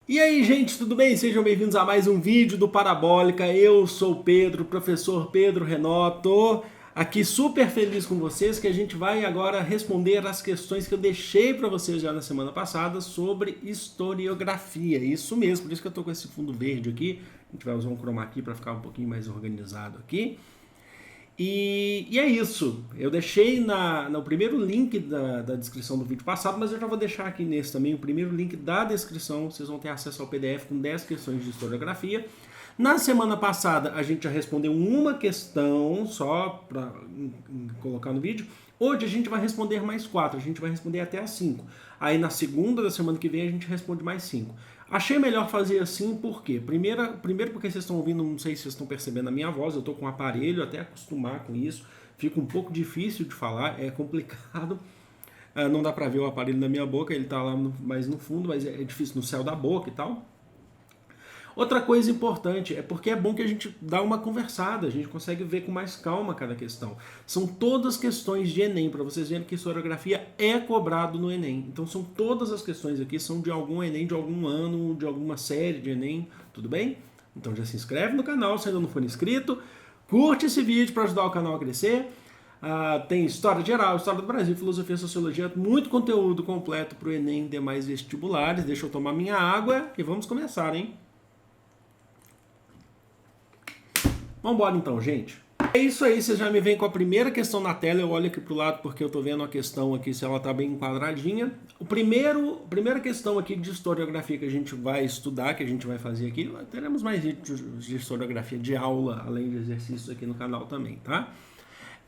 E aí, gente, tudo bem? Sejam bem-vindos a mais um vídeo do Parabólica. Eu sou o Pedro, professor Pedro Renotto, aqui super feliz com vocês que a gente vai agora responder as questões que eu deixei para vocês já na semana passada sobre historiografia. Isso mesmo, por isso que eu tô com esse fundo verde aqui. A gente vai usar um chroma key para ficar um pouquinho mais organizado aqui. E é isso. Eu deixei no primeiro link da descrição do vídeo passado, mas eu já vou deixar aqui nesse também o primeiro link da descrição. Vocês vão ter acesso ao PDF com 10 questões de historiografia. Na semana passada a gente já respondeu uma questão só para colocar no vídeo. Hoje a gente vai responder mais 4, a gente vai responder até as 5. Aí na segunda da semana que vem a gente responde mais 5. Achei melhor fazer assim, por quê? Primeiro porque vocês estão ouvindo, não sei se vocês estão percebendo a minha voz, eu estou com um aparelho, até acostumar com isso, fica um pouco difícil de falar, é complicado, não dá para ver o aparelho na minha boca, ele está lá mais no fundo, mas é difícil no céu da boca e tal. Outra coisa importante é porque é bom que a gente dá uma conversada, a gente consegue ver com mais calma cada questão. São todas questões de Enem, para vocês verem que historiografia é cobrado no Enem. Então são todas as questões aqui, são de algum Enem, de algum ano, de alguma série de Enem, tudo bem? Então já se inscreve no canal se ainda não for inscrito, curte esse vídeo para ajudar o canal a crescer. Tem história geral, história do Brasil, filosofia, sociologia, muito conteúdo completo para o Enem e demais vestibulares. Deixa eu tomar minha água e vamos começar, hein? Vamos embora então, gente. É isso aí, vocês já me veem com a primeira questão na tela, eu olho aqui pro lado porque eu tô vendo a questão aqui, se ela tá bem enquadradinha. A primeira questão aqui de historiografia que a gente vai estudar, que a gente vai fazer aqui, teremos mais vídeos de historiografia de aula, além de exercícios aqui no canal também, tá?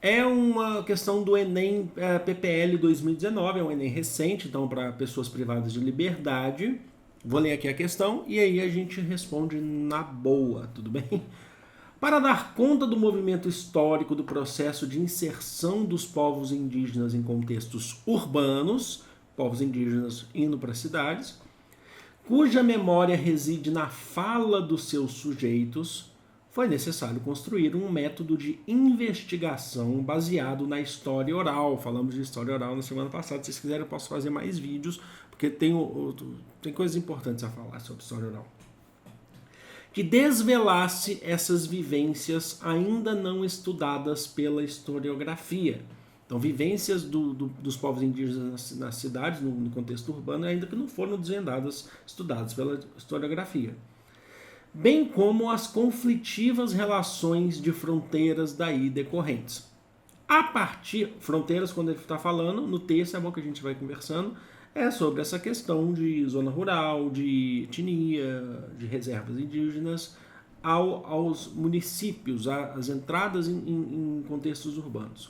É uma questão do Enem PPL 2019, é um Enem recente, então para pessoas privadas de liberdade. Vou ler aqui a questão e aí a gente responde na boa, tudo bem? Para dar conta do movimento histórico do processo de inserção dos povos indígenas em contextos urbanos, povos indígenas indo para cidades, cuja memória reside na fala dos seus sujeitos, foi necessário construir um método de investigação baseado na história oral. Falamos de história oral na semana passada. Se vocês quiserem, eu posso fazer mais vídeos, porque tem coisas importantes a falar sobre história oral. Que desvelasse essas vivências ainda não estudadas pela historiografia. Então, vivências dos povos indígenas nas cidades, no contexto urbano, ainda que não foram desvendadas, estudadas pela historiografia. Bem como as conflitivas relações de fronteiras daí decorrentes. Fronteiras, quando ele está falando, no texto é bom que a gente vai conversando, é sobre essa questão de zona rural, de etnia, de reservas indígenas, aos municípios, às entradas em contextos urbanos.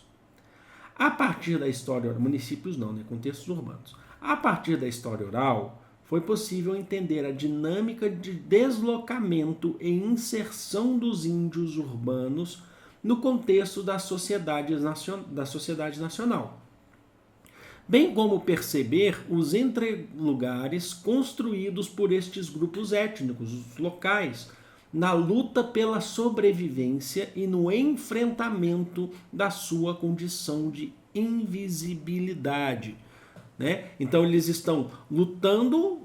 A partir da história oral, municípios não, né, contextos urbanos. A partir da história oral, foi possível entender a dinâmica de deslocamento e inserção dos índios urbanos no contexto da sociedade nacional. Bem como perceber os entrelugares construídos por estes grupos étnicos, os locais, na luta pela sobrevivência e no enfrentamento da sua condição de invisibilidade. Né? Então eles estão lutando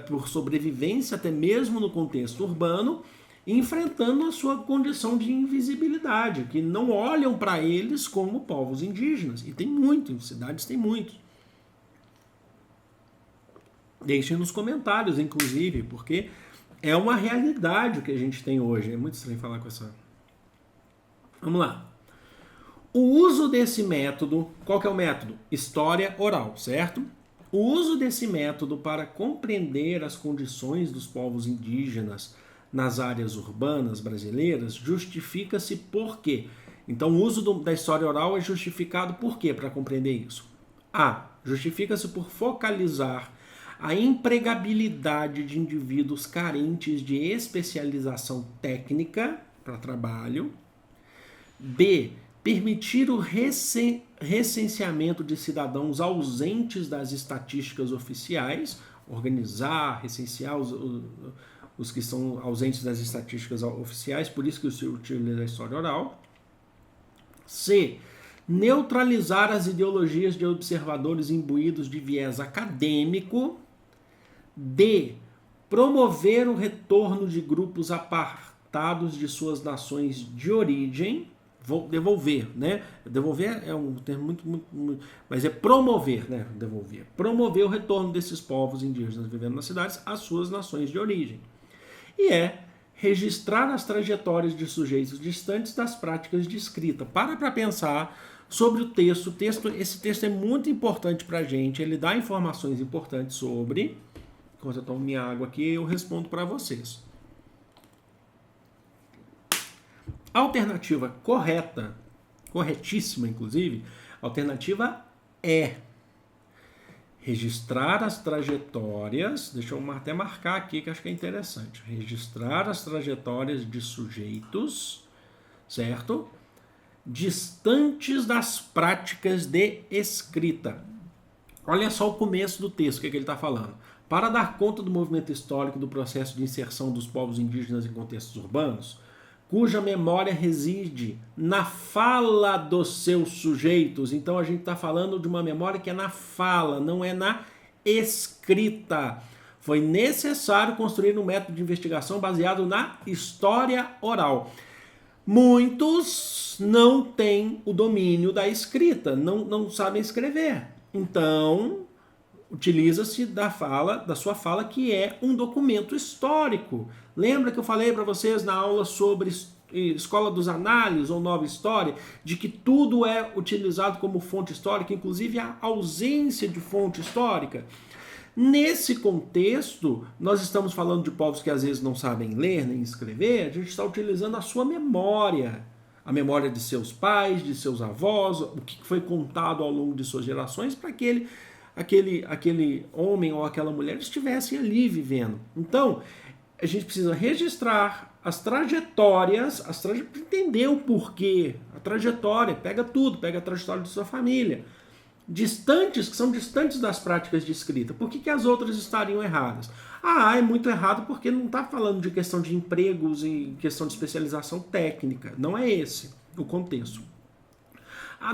por sobrevivência, até mesmo no contexto urbano, enfrentando a sua condição de invisibilidade, que não olham para eles como povos indígenas. E tem muito, em cidades tem muitos. Deixem nos comentários, inclusive, porque é uma realidade o que a gente tem hoje. É muito estranho falar com essa... Vamos lá. O uso desse método, qual que é o método? História oral, certo? O uso desse método para compreender as condições dos povos indígenas nas áreas urbanas brasileiras justifica-se por quê? Então o uso da história oral é justificado por quê para compreender isso? Justifica-se por focalizar a empregabilidade de indivíduos carentes de especialização técnica para trabalho. B. Permitir o recenseamento de cidadãos ausentes das estatísticas oficiais, organizar, recensear os que são ausentes das estatísticas oficiais, por isso que se utiliza a história oral. C. Neutralizar as ideologias de observadores imbuídos de viés acadêmico. D. promover o retorno de grupos apartados de suas nações de origem, devolver, né? Devolver é um termo muito, mas é promover, né? Devolver. Promover o retorno desses povos indígenas vivendo nas cidades às suas nações de origem. E é registrar as trajetórias de sujeitos distantes das práticas de escrita. Para pensar sobre o texto. Esse texto é muito importante para a gente, ele dá informações importantes sobre... Enquanto eu tomo minha água aqui, eu respondo para vocês. A alternativa correta, corretíssima inclusive, a alternativa é registrar as trajetórias, deixa eu até marcar aqui que acho que é interessante, registrar as trajetórias de sujeitos, certo? Distantes das práticas de escrita. Olha só o começo do texto, o que ele está falando. Para dar conta do movimento histórico do processo de inserção dos povos indígenas em contextos urbanos, cuja memória reside na fala dos seus sujeitos. Então a gente está falando de uma memória que é na fala, não é na escrita. Foi necessário construir um método de investigação baseado na história oral. Muitos não têm o domínio da escrita, não sabem escrever. Então, utiliza-se da sua fala, que é um documento histórico. Lembra que eu falei para vocês na aula sobre Escola dos Análises ou Nova História, de que tudo é utilizado como fonte histórica, inclusive a ausência de fonte histórica? Nesse contexto, nós estamos falando de povos que às vezes não sabem ler nem escrever, a gente está utilizando a sua memória, a memória de seus pais, de seus avós, o que foi contado ao longo de suas gerações, para que aquele homem ou aquela mulher estivessem ali vivendo. Então, a gente precisa registrar as trajetórias, para entender o porquê, a trajetória, pega tudo, pega a trajetória de sua família. Que são distantes das práticas de escrita. Por que as outras estariam erradas? É muito errado porque não está falando de questão de empregos e questão de especialização técnica. Não é esse o contexto.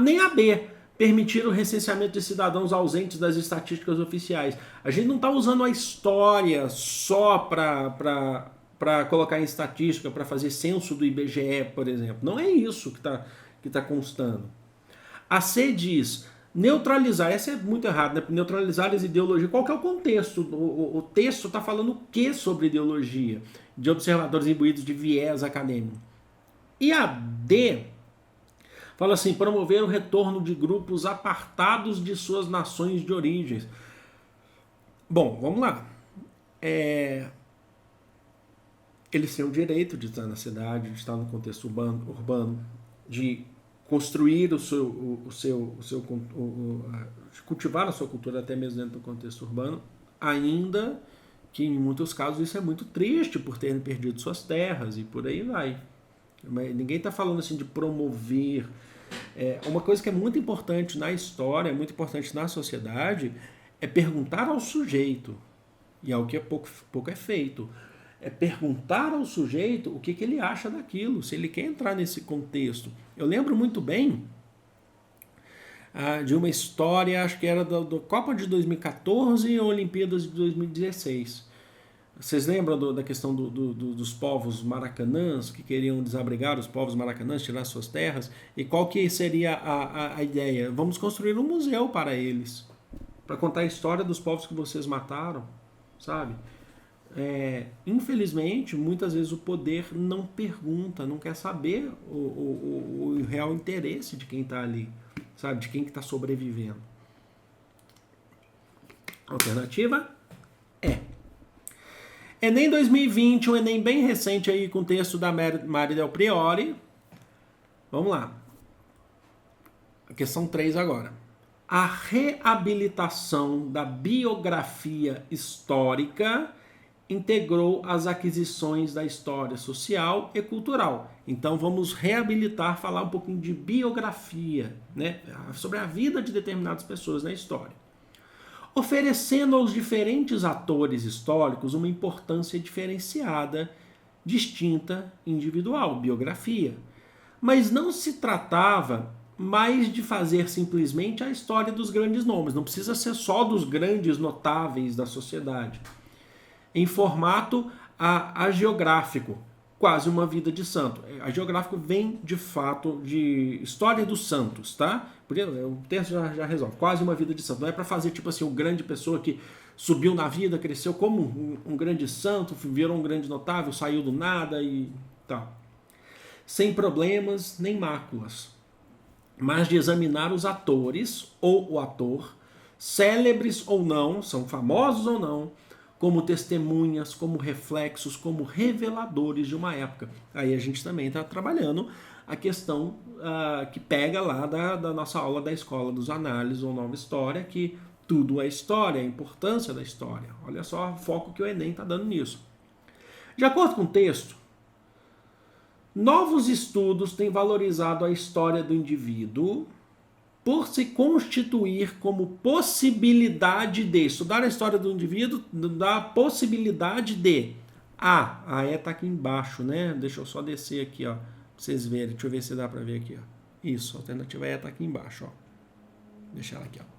Nem a B, permitir o recenseamento de cidadãos ausentes das estatísticas oficiais. A gente não está usando a história só para colocar em estatística, para fazer censo do IBGE, por exemplo. Não é isso que tá constando. A C diz... neutralizar, essa é muito errado, né? Neutralizar as ideologias. Qual que é o contexto? O texto está falando o que sobre ideologia? De observadores imbuídos de viés acadêmico. E a D fala assim, promover o retorno de grupos apartados de suas nações de origens. Bom, vamos lá. Eles têm o direito de estar na cidade, de estar no contexto urbano, de construir cultivar a sua cultura até mesmo dentro do contexto urbano, ainda que em muitos casos isso é muito triste por terem perdido suas terras e por aí vai. Mas ninguém está falando assim de promover. Uma coisa que é muito importante na história, muito importante na sociedade, é perguntar ao sujeito, e é o que pouco é feito. É perguntar ao sujeito o que ele acha daquilo, se ele quer entrar nesse contexto. Eu lembro muito bem de uma história, acho que era da Copa de 2014 e Olimpíadas de 2016. Vocês lembram da questão dos povos maracanãs, que queriam desabrigar os povos maracanãs, tirar suas terras? E qual que seria a ideia? Vamos construir um museu para eles, para contar a história dos povos que vocês mataram, sabe? Infelizmente, muitas vezes o poder não pergunta, não quer saber o real interesse de quem está ali, sabe? De quem que está sobrevivendo. Alternativa Enem 2020, um Enem bem recente aí com o texto da Mari Del Priori. Vamos lá. A questão 3 agora. A reabilitação da biografia histórica integrou as aquisições da história social e cultural. Então vamos reabilitar, falar um pouquinho de biografia, né? Sobre a vida de determinadas pessoas na história. Oferecendo aos diferentes atores históricos uma importância diferenciada, distinta, individual, biografia. Mas não se tratava mais de fazer simplesmente a história dos grandes nomes, não precisa ser só dos grandes notáveis da sociedade. em formato agiográfico, quase uma vida de santo. Agiográfico vem, de fato, de história dos santos, tá? O texto já resolve. Quase uma vida de santo. Não é para fazer, tipo assim, uma grande pessoa que subiu na vida, cresceu como um grande santo, virou um grande notável, saiu do nada e tal. Sem problemas nem máculas, mas de examinar os atores ou o ator, célebres ou não, são famosos ou não, como testemunhas, como reflexos, como reveladores de uma época. Aí a gente também está trabalhando a questão que pega lá da nossa aula da Escola dos Análises ou Nova História, que tudo é história, a importância da história. Olha só o foco que o Enem está dando nisso. De acordo com o texto, novos estudos têm valorizado a história do indivíduo por se constituir como possibilidade de estudar a história do indivíduo, da possibilidade de a E está aqui embaixo, né? Deixa eu só descer aqui, ó, pra vocês verem. Deixa eu ver se dá para ver aqui, ó. Isso, a alternativa E está aqui embaixo, ó. Deixa ela aqui, ó.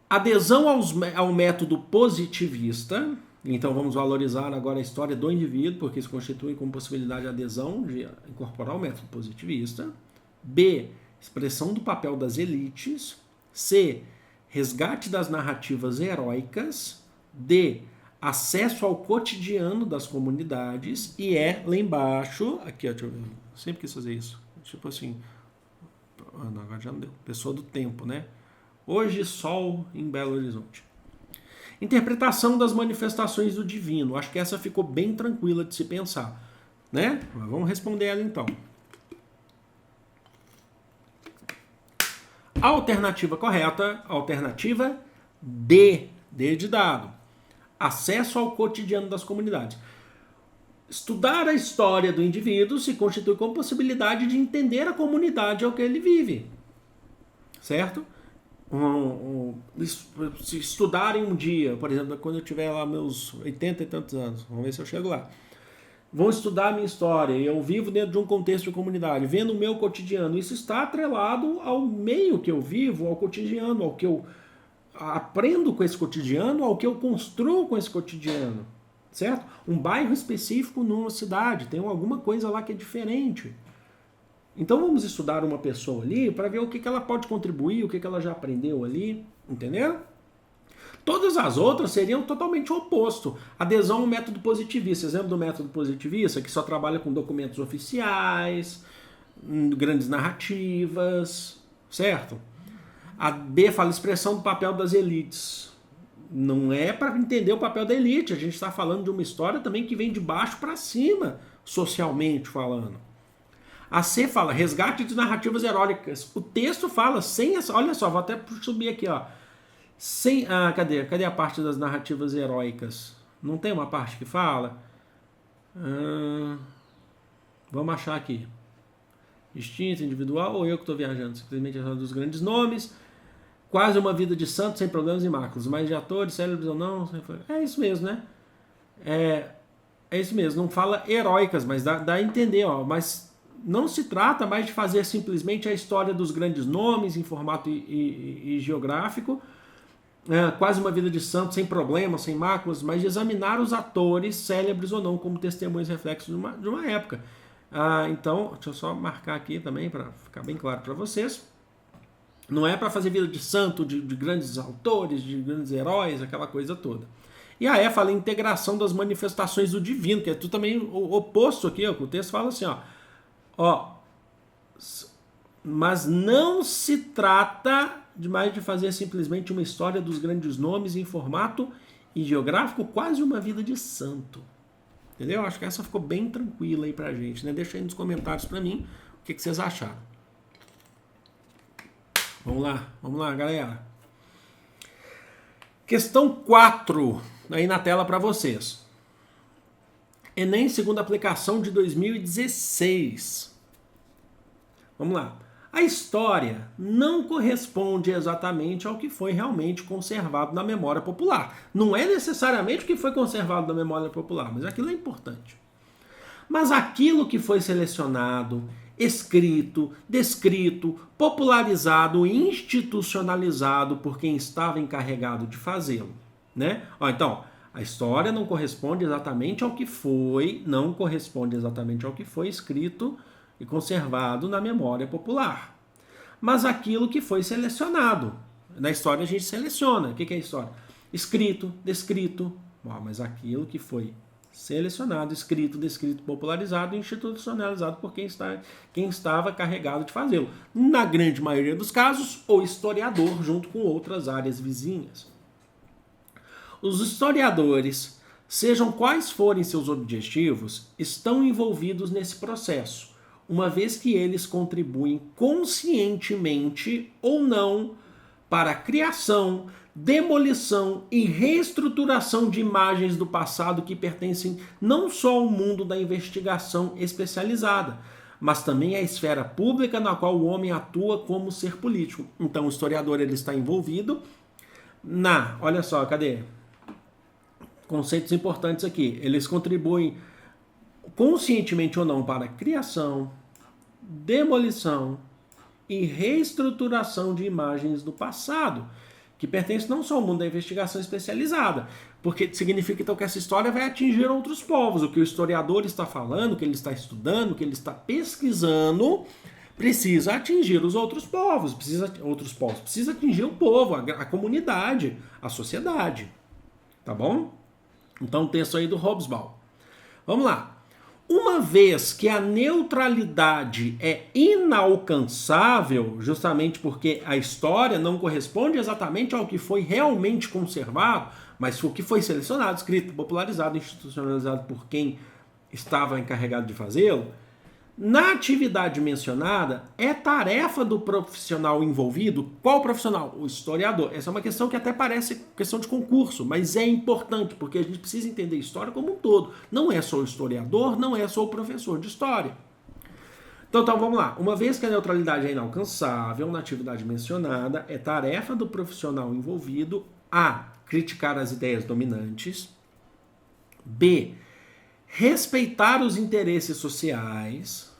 Adesão ao método positivista. Então vamos valorizar agora a história do indivíduo, porque isso constitui como possibilidade de adesão, de incorporar o método positivista. B, expressão do papel das elites. C, resgate das narrativas heróicas. D, acesso ao cotidiano das comunidades. E lá embaixo, aqui, ó, deixa eu ver, sempre quis fazer isso, tipo assim, não, agora já não deu, pessoa do tempo, né? Hoje, sol em Belo Horizonte. Interpretação das manifestações do divino. Acho que essa ficou bem tranquila de se pensar, né? Mas vamos responder ela então. A alternativa correta, alternativa D. D de dado. Acesso ao cotidiano das comunidades. Estudar a história do indivíduo se constitui como possibilidade de entender a comunidade ao que ele vive. Certo? Se estudarem um dia, por exemplo, quando eu tiver lá meus 80 e tantos anos, vamos ver se eu chego lá. Vão estudar a minha história, eu vivo dentro de um contexto de comunidade, vendo o meu cotidiano. Isso está atrelado ao meio que eu vivo, ao cotidiano, ao que eu aprendo com esse cotidiano, ao que eu construo com esse cotidiano, certo? Um bairro específico numa cidade, tem alguma coisa lá que é diferente. Então vamos estudar uma pessoa ali para ver o que ela pode contribuir, o que ela já aprendeu ali, entendeu? Todas as outras seriam totalmente o oposto. Adesão ao método positivista. Exemplo do método positivista, que só trabalha com documentos oficiais, grandes narrativas, certo? A B fala expressão do papel das elites. Não é para entender o papel da elite, a gente está falando de uma história também que vem de baixo para cima, socialmente falando. A C fala resgate de narrativas heróicas. O texto fala sem essa. Olha só, vou até subir aqui, ó. Sem, cadê a parte das narrativas heróicas? Não tem uma parte que fala? Vamos achar aqui. Instinto individual ou eu que estou viajando? Simplesmente é dos grandes nomes. Quase uma vida de santo sem problemas e máculas. Mas de atores, célebres ou não. É isso mesmo, né? É isso mesmo. Não fala heróicas, mas dá a entender, ó. Mas não se trata mais de fazer simplesmente a história dos grandes nomes em formato e geográfico, quase uma vida de santo, sem problemas, sem máculas, mas de examinar os atores, célebres ou não, como testemunhos reflexos de uma época. Então, deixa eu só marcar aqui também para ficar bem claro para vocês. Não é para fazer vida de santo, de grandes autores, de grandes heróis, aquela coisa toda. E a E fala integração das manifestações do divino, que é tudo também o oposto aqui, ó, o texto fala assim, mas não se trata de fazer simplesmente uma história dos grandes nomes em formato e geográfico, quase uma vida de santo. Entendeu? Acho que essa ficou bem tranquila aí pra gente, né? Deixa aí nos comentários pra mim o que vocês acharam. Vamos lá, galera. Questão 4, aí na tela para vocês. Enem segunda aplicação de 2016. Vamos lá. A história não corresponde exatamente ao que foi realmente conservado na memória popular. Não é necessariamente o que foi conservado na memória popular, mas aquilo é importante. Mas aquilo que foi selecionado, escrito, descrito, popularizado e institucionalizado por quem estava encarregado de fazê-lo, né? Então, A história não corresponde exatamente ao que foi, não corresponde exatamente ao que foi escrito e conservado na memória popular, mas aquilo que foi selecionado. Na história a gente seleciona. O que é a história? Escrito, descrito, mas aquilo que foi selecionado, escrito, descrito, popularizado e institucionalizado por quem estava carregado de fazê-lo. Na grande maioria dos casos, o historiador junto com outras áreas vizinhas. Os historiadores, sejam quais forem seus objetivos, estão envolvidos nesse processo, uma vez que eles contribuem conscientemente ou não para a criação, demolição e reestruturação de imagens do passado que pertencem não só ao mundo da investigação especializada, mas também à esfera pública na qual o homem atua como ser político. Então o historiador ele está envolvido olha só, cadê? Conceitos importantes aqui. Eles contribuem conscientemente ou não para a criação, demolição e reestruturação de imagens do passado, que pertence não só ao mundo da investigação especializada, porque significa então que essa história vai atingir outros povos. O que o historiador está falando, o que ele está estudando, o que ele está pesquisando, precisa atingir os outros povos, precisa atingir o povo, a comunidade, a sociedade. Tá bom? Então o texto aí do Hobsbawm. Vamos lá. Uma vez que a neutralidade é inalcançável, justamente porque a história não corresponde exatamente ao que foi realmente conservado, mas o que foi selecionado, escrito, popularizado, institucionalizado por quem estava encarregado de fazê-lo, na atividade mencionada, é tarefa do profissional envolvido. Qual profissional? O historiador. Essa é uma questão que até parece questão de concurso, mas é importante, porque a gente precisa entender a história como um todo. Não é só o historiador, não é só o professor de história. Então vamos lá. Uma vez que a neutralidade é inalcançável na atividade mencionada, é tarefa do profissional envolvido a criticar as ideias dominantes, b. respeitar os interesses sociais,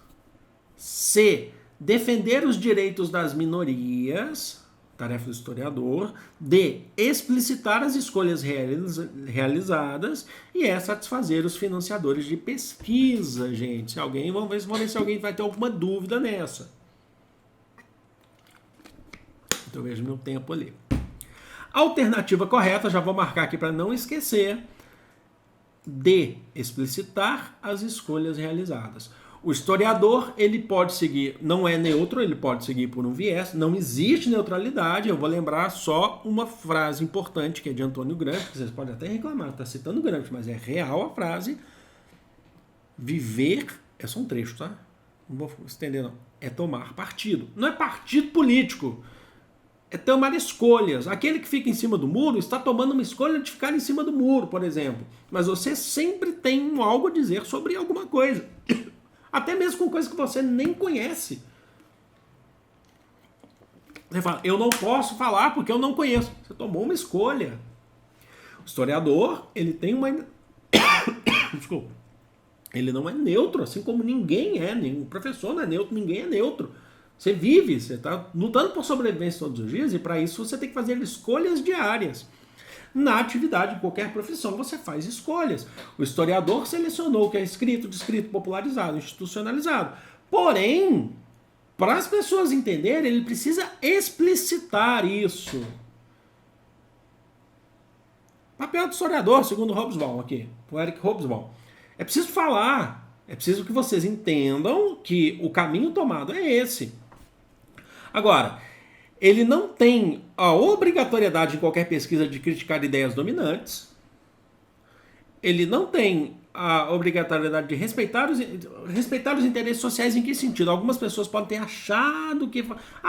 c. defender os direitos das minorias, tarefa do historiador, d. explicitar as escolhas realizadas e satisfazer os financiadores de pesquisa, gente. Vamos ver se alguém vai ter alguma dúvida nessa. Então eu vejo meu tempo ali. Alternativa correta, já vou marcar aqui para não esquecer, de explicitar as escolhas realizadas. O historiador, ele pode seguir, não é neutro, ele pode seguir por um viés, não existe neutralidade. Eu vou lembrar só uma frase importante, que é de Antônio Gramsci, que vocês podem até reclamar, está citando Gramsci, mas é real a frase. Viver, é só um trecho, tá? Não vou estender não. É tomar partido. Não é partido político. É tomar escolhas. Aquele que fica em cima do muro está tomando uma escolha de ficar em cima do muro, por exemplo. Mas você sempre tem algo a dizer sobre alguma coisa. Até mesmo com coisas que você nem conhece. Você fala, eu não posso falar porque eu não conheço. Você tomou uma escolha. O historiador, ele tem uma... Desculpa. Ele não é neutro, assim como ninguém é. Nenhum professor não é neutro, ninguém é neutro. Você vive, você está lutando por sobrevivência todos os dias e para isso você tem que fazer escolhas diárias. Na atividade de qualquer profissão você faz escolhas. O historiador selecionou o que é escrito, descrito, popularizado, institucionalizado. Porém, para as pessoas entenderem, ele precisa explicitar isso. Papel do historiador, segundo Hobsbawm aqui, o Eric Hobsbawm. É preciso falar, é preciso que vocês entendam que o caminho tomado é esse. Agora, ele não tem a obrigatoriedade em qualquer pesquisa de criticar ideias dominantes. Ele não tem a obrigatoriedade de respeitar os interesses sociais. Em que sentido? Algumas pessoas podem ter achado que...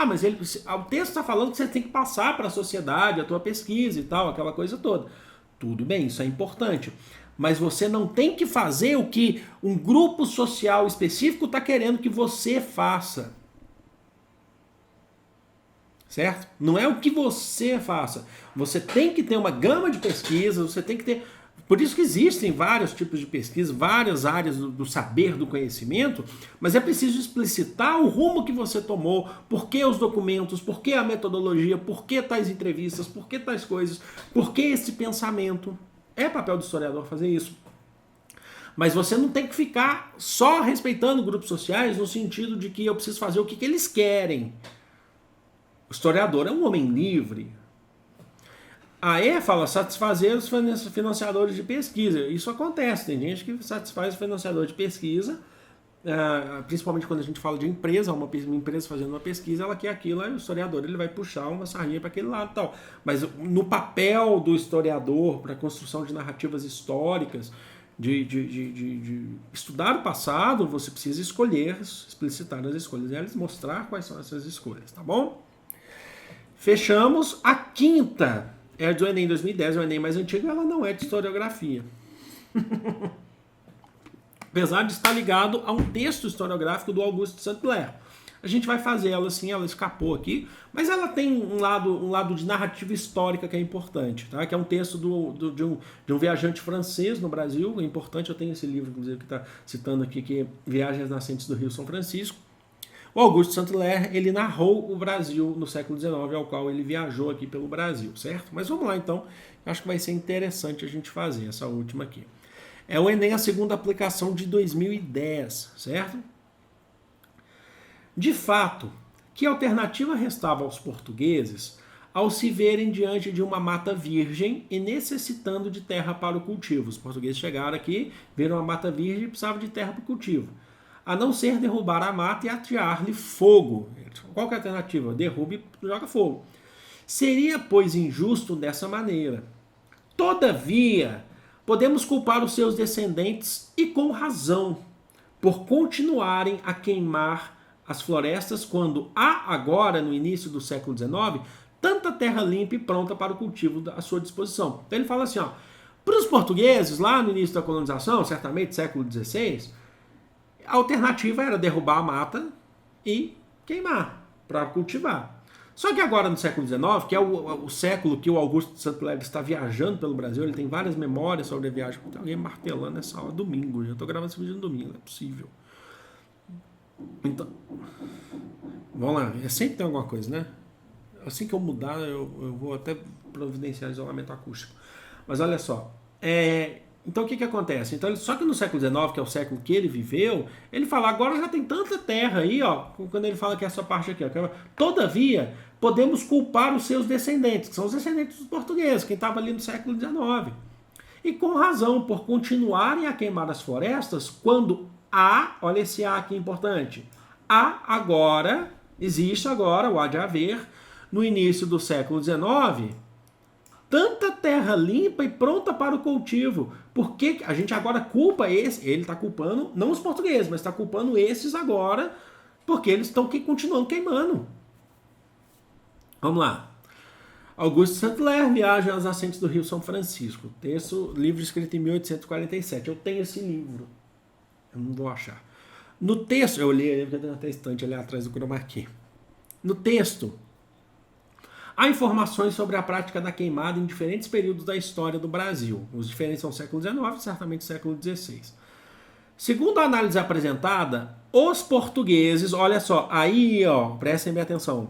mas o texto está falando que você tem que passar para a sociedade a tua pesquisa e tal, aquela coisa toda. Tudo bem, isso é importante. Mas você não tem que fazer o que um grupo social específico está querendo que você faça. Certo? Não é o que você faça. Você tem que ter uma gama de pesquisas, você tem que ter... Por isso que existem vários tipos de pesquisa, várias áreas do saber, do conhecimento, mas é preciso explicitar o rumo que você tomou, por que os documentos, por que a metodologia, por que tais entrevistas, por que tais coisas, por que esse pensamento. É papel do historiador fazer isso. Mas você não tem que ficar só respeitando grupos sociais no sentido de que eu preciso fazer o que eles querem. O historiador é um homem livre. Aí fala satisfazer os financiadores de pesquisa. Isso acontece, tem gente que satisfaz o financiador de pesquisa, principalmente quando a gente fala de empresa, uma empresa fazendo uma pesquisa, ela quer aquilo, aí o historiador ele vai puxar uma sardinha para aquele lado e tal. Mas no papel do historiador, para a construção de narrativas históricas, de estudar o passado, você precisa escolher, explicitar as escolhas deles, mostrar quais são essas escolhas, tá bom? Fechamos. A quinta é do Enem 2010, é o Enem mais antigo, ela não é de historiografia. Apesar de estar ligado a um texto historiográfico do Augusto de Saint-Hilaire. A gente vai fazer ela assim, ela escapou aqui, mas ela tem um lado de narrativa histórica que é importante, tá? Que é um texto de um viajante francês no Brasil, é importante, eu tenho esse livro, inclusive, que está citando aqui, que é Viagens Nascentes do Rio São Francisco. O Augusto de Saint-Hilaire, ele narrou o Brasil no século XIX, ao qual ele viajou aqui pelo Brasil, certo? Mas vamos lá, então, acho que vai ser interessante a gente fazer essa última aqui. É o Enem, a segunda aplicação de 2010, certo? De fato, que alternativa restava aos portugueses ao se verem diante de uma mata virgem e necessitando de terra para o cultivo? Os portugueses chegaram aqui, viram uma mata virgem e precisavam de terra para o cultivo. A não ser derrubar a mata e atear-lhe fogo. Qual que é a alternativa? Derrube e joga fogo. Seria, pois, injusto dessa maneira. Todavia, podemos culpar os seus descendentes, e com razão, por continuarem a queimar as florestas quando há agora, no início do século XIX, tanta terra limpa e pronta para o cultivo à sua disposição. Então ele fala assim, ó, para os portugueses, lá no início da colonização, certamente século XVI, a alternativa era derrubar a mata e queimar para cultivar. Só que agora no século XIX, que é o século que o Augusto de Saint-Hilaire está viajando pelo Brasil, ele tem várias memórias sobre a viagem. Tem alguém martelando essa aula domingo, eu estou gravando esse vídeo no domingo, não é possível. Então, vamos lá, sempre tem alguma coisa, né? Assim que eu mudar, eu vou até providenciar isolamento acústico. Mas olha só, então o que acontece? Então, só que no século XIX, que é o século que ele viveu, ele fala, agora já tem tanta terra aí, ó, quando ele fala que essa parte aqui, ó, todavia, podemos culpar os seus descendentes, que são os descendentes dos portugueses, quem estava ali no século XIX. E com razão, por continuarem a queimar as florestas, quando há, olha esse há aqui importante, há agora, existe agora, o há de haver, no início do século XIX, tanta terra limpa e pronta para o cultivo. Porque a gente agora culpa ele está culpando, não os portugueses, mas está culpando esses agora, porque eles estão continuando queimando. Vamos lá. Augusto de Saint-Hilaire, Viagem às Nascentes do Rio São Francisco. Texto, livro escrito em 1847. Eu tenho esse livro. Eu não vou achar. No texto, eu li ele porque tem até estante ali atrás do chroma key. No texto, há informações sobre a prática da queimada em diferentes períodos da história do Brasil. Os diferentes são século XIX e certamente século XVI. Segundo a análise apresentada, os portugueses, olha só, aí, ó, prestem bem atenção,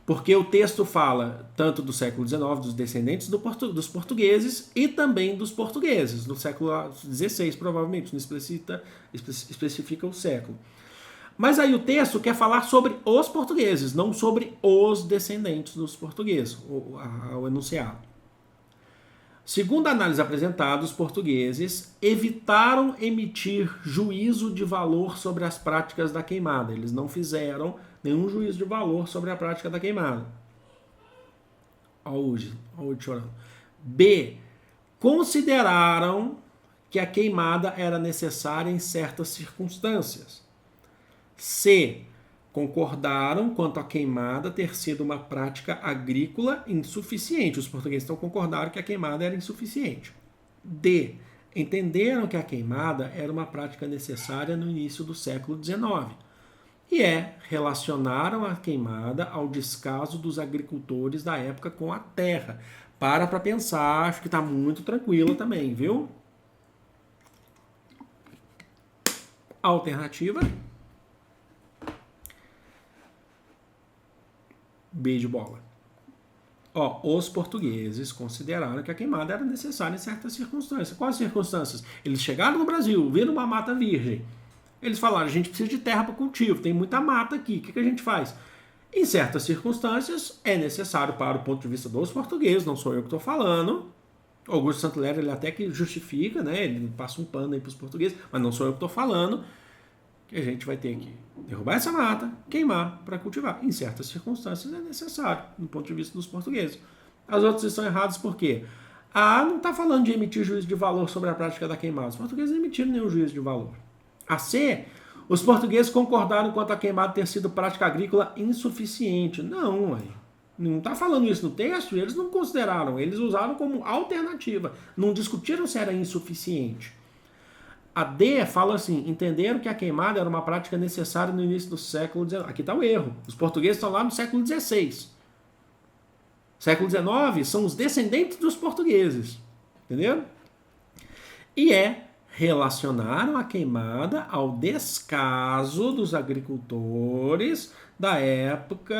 porque o texto fala tanto do século XIX, dos descendentes dos portugueses e também dos portugueses, no século XVI, provavelmente, não especifica o século. Mas aí o texto quer falar sobre os portugueses, não sobre os descendentes dos portugueses, o enunciado. Segundo a análise apresentada, os portugueses evitaram emitir juízo de valor sobre as práticas da queimada. Eles não fizeram nenhum juízo de valor sobre a prática da queimada. Olha o chorando. B. Consideraram que a queimada era necessária em certas circunstâncias. C. Concordaram quanto à queimada ter sido uma prática agrícola insuficiente. Os portugueses então concordaram que a queimada era insuficiente. D. Entenderam que a queimada era uma prática necessária no início do século XIX. E relacionaram a queimada ao descaso dos agricultores da época com a terra. Para pensar, acho que está muito tranquilo também, viu? Alternativa. B de bola. Ó, os portugueses consideraram que a queimada era necessária em certas circunstâncias. Quais circunstâncias? Eles chegaram no Brasil, viram uma mata virgem. Eles falaram, a gente precisa de terra para cultivo, tem muita mata aqui, o que a gente faz? Em certas circunstâncias, é necessário para o ponto de vista dos portugueses, não sou eu que estou falando. Augusto Santo Lero, ele até que justifica, né? Ele passa um pano aí para os portugueses, mas não sou eu que estou falando, que a gente vai ter que derrubar essa mata, queimar para cultivar. Em certas circunstâncias é necessário, do ponto de vista dos portugueses. As outras estão erradas por quê? A não está falando de emitir juízo de valor sobre a prática da queimada. Os portugueses não emitiram nenhum juízo de valor. A C, os portugueses concordaram quanto a queimada ter sido prática agrícola insuficiente. Não, ué. Não está falando isso no texto, eles não consideraram, eles usaram como alternativa, não discutiram se era insuficiente. A D fala assim, entenderam que a queimada era uma prática necessária no início do século XIX. Aqui está o erro, os portugueses estão lá no século XVI. Século XIX são os descendentes dos portugueses, entendeu? E relacionaram a queimada ao descaso dos agricultores da época,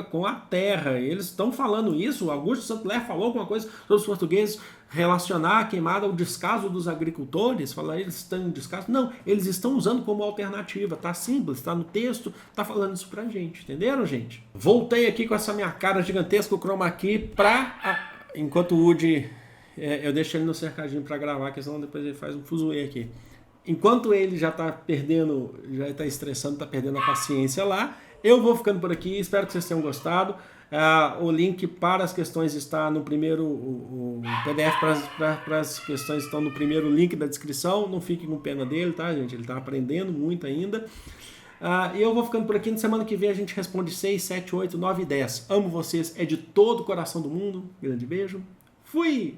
com a terra. Eles estão falando isso, o Augusto Santo Lero falou alguma coisa sobre os portugueses relacionar a queimada ao descaso dos agricultores, falar eles estão em descaso. Não, eles estão usando como alternativa, tá simples, tá no texto, tá falando isso pra gente, entenderam, gente? Voltei aqui com essa minha cara gigantesca, o chroma key, enquanto o Woody... eu deixo ele no cercadinho para gravar, porque senão depois ele faz um fuzuê aqui. Enquanto ele já está perdendo, já está estressando, está perdendo a paciência lá, eu vou ficando por aqui, espero que vocês tenham gostado. O link para as questões está no primeiro, o PDF para as questões estão no primeiro link da descrição, não fiquem com pena dele, tá, gente? Ele está aprendendo muito ainda. E eu vou ficando por aqui, na semana que vem a gente responde 6, 7, 8, 9 e 10. Amo vocês, é de todo o coração do mundo, grande beijo, fui!